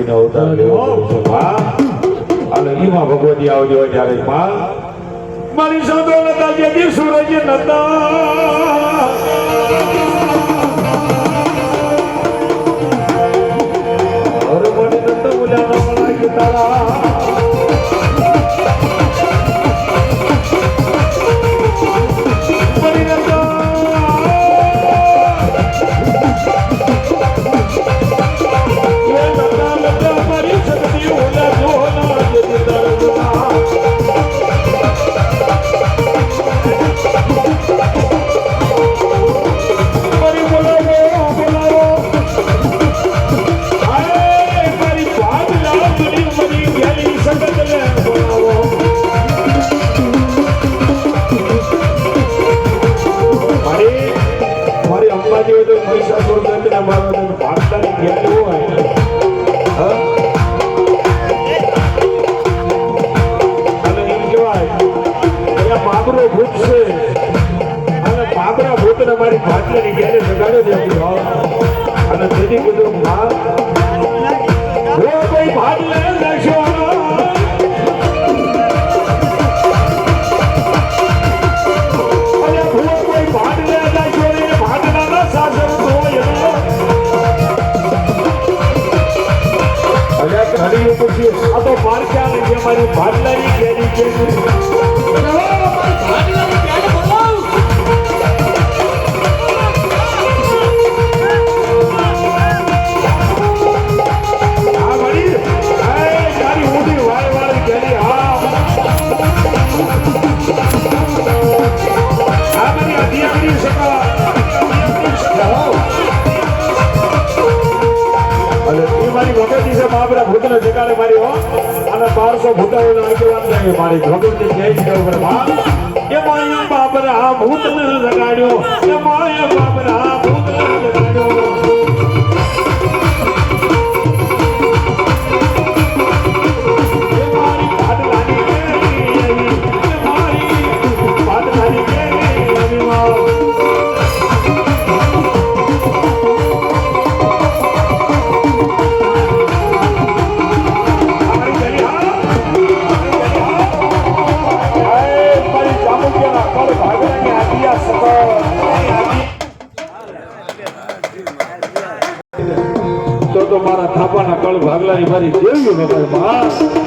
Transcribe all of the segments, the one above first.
ભગવતીનો અવતાર લેવો છે માં. અને ઈમાં ભગવતી આવતી હોય ત્યારે માં મારી સાંધો નતા જે સૂરજ નતા અરે મને નતા બોલ્યા ના કે તારા મારી ભાટલાની ઘેરે સગાડ્યો છે અને તેથી કીધું માં હો કોઈ ભાટલે નાખશો અને હો કોઈ ભાટલે નાખશો એ ભાટલાના સાસર હોય અલ્યા ઘડી પછી આ તો માર્ક્યા ને જે મારી ભાટલાની ઘેરી છે મારી હો અને 1200 ભૂતાઓના આગેવાન થાય મારી ભગવતી જય ઉપર માં એ માયા બાબરા ભૂતને લગાડ્યો એ માયા બાબરા ભૂતને લગાડ્યો એ મારી ભાટલાની કેરી એ મારી ભાટલાની કેરી તો મારા થાપાના કળ ભાગલાની મારી દેવી વગર માં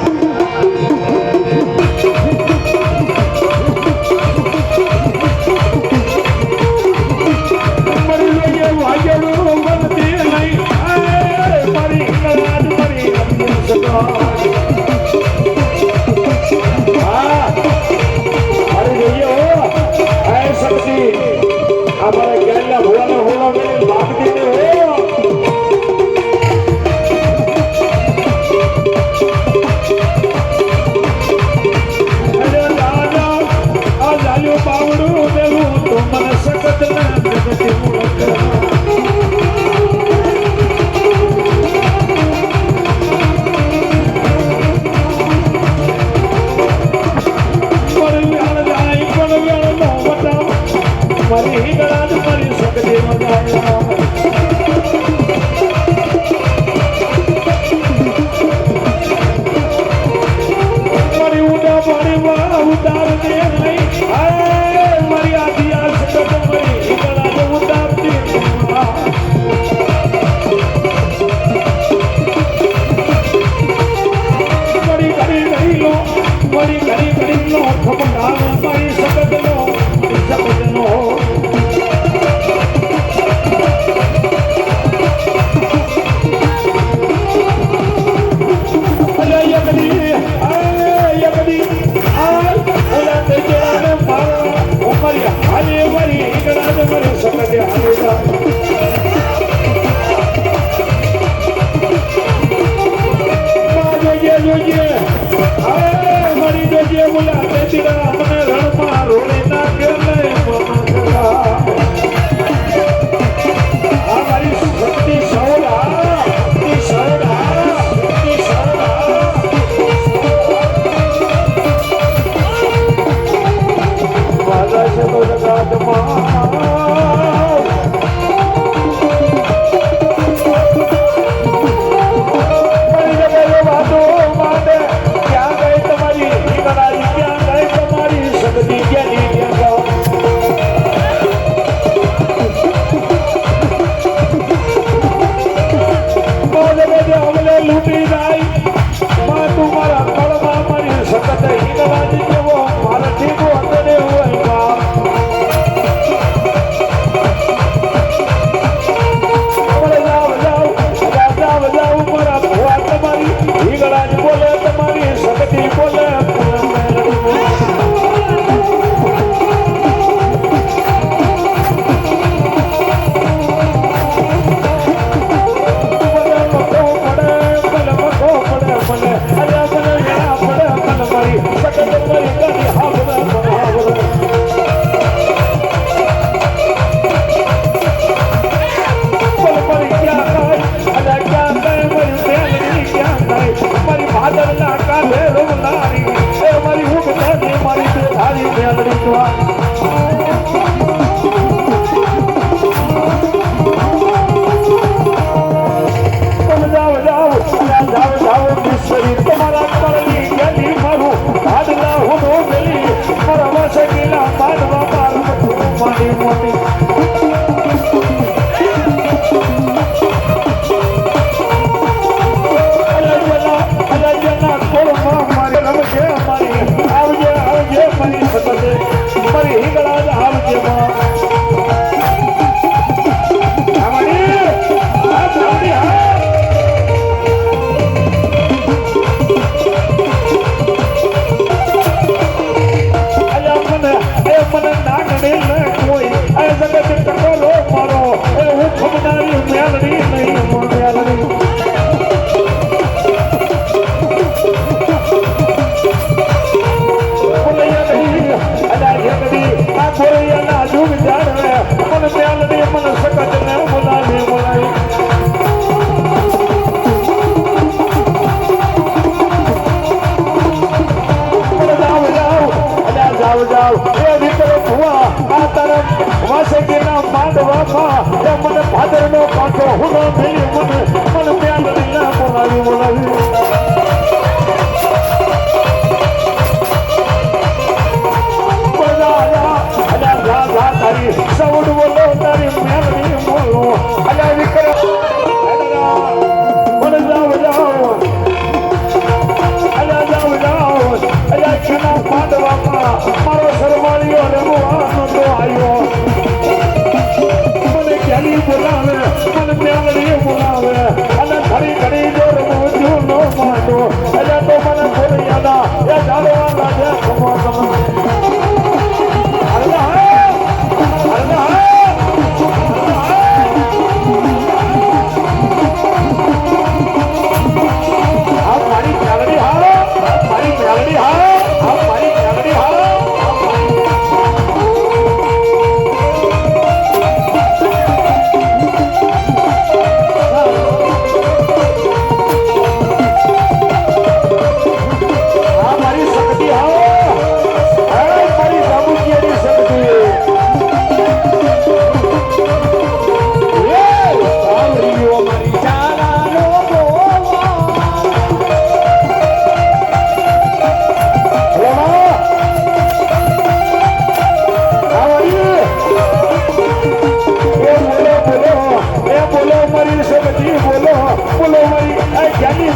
જાવ એ વિતરો ભુવા આ તરફ વાસકીના માંડવામાં એ મને ભાદરનો કાંઠો હુનો મેલી મને પ્યાલડી ના બોલાવી તારી સૌડ બોલો તારી મેલડી બોલો અલ્યા વિક્રમ અલ્યા ખેના પાંડવામાં મારો સરવાળીઓ રઘુવાનો તો આવ્યો મને ક્યાંની બોલાવે મને મેલડી બોલાવે અને ઘડી ઘડી જો રઘુ નો માંડો અલ્યા તો મને થોડી યાદા એ જાડવા લાગે ખમો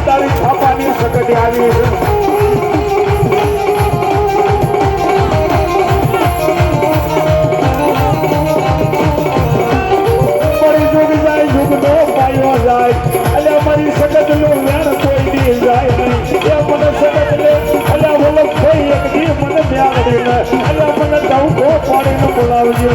તારી છાપાની સગડી આવી છે મારી જુગ જાય જુગ નો પાયો જાય એટલે મારી સગડ નું વેણ કોઈ દી જાય નહીં એ મને સગડ લે એટલે બોલો કોઈ એક દી મને મ્યાગડી ને એટલે મને ડંકો પાડીને બોલાવજો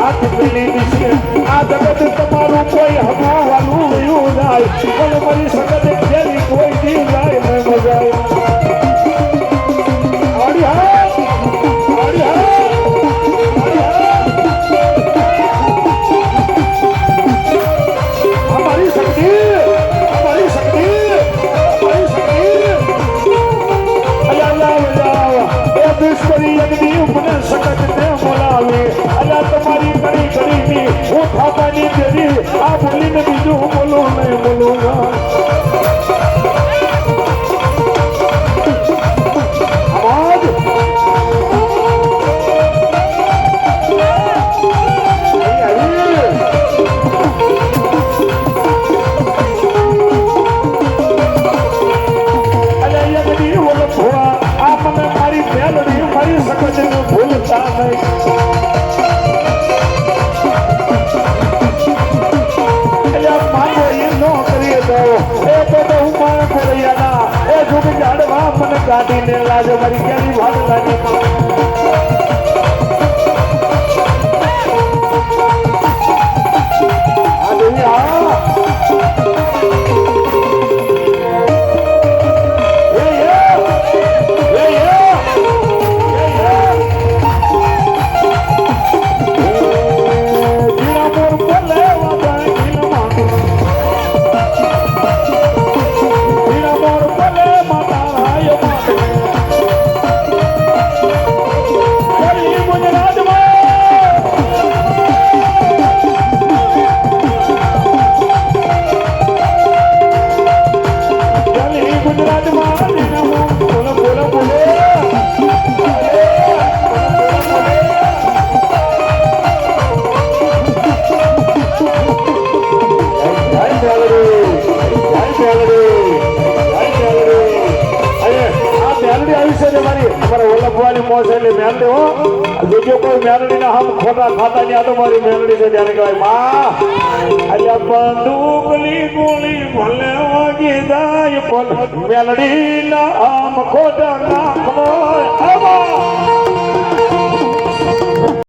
હાથ પેલી છે આ જગત તમારું કોઈ હવાવાનું વયું જાય પણ મારી સગત જેલી કોઈ દી જાય ન મજાય અમારી શક્તિ દુશ્મની અગ્નિ મને સખત ને બોલાવે અલ્યા તમારી કડી કડીની હું થાપાની દેવી આ બોલીને બીજું હું બોલું નહીં બોલું ગાડીને લાજો મારી ક્યાંની ભાગ લાગી મેલડી હો બીજો કોઈ મેલડી ના હમ ખોટા ખાતા ની આ તો મારી મેલડી છે ત્યારે કહેવાય માં અલ્યા બંદૂકની ગોળી ભલે વાગી જાય પણ મેલડી ના હમ ખોટા નાખો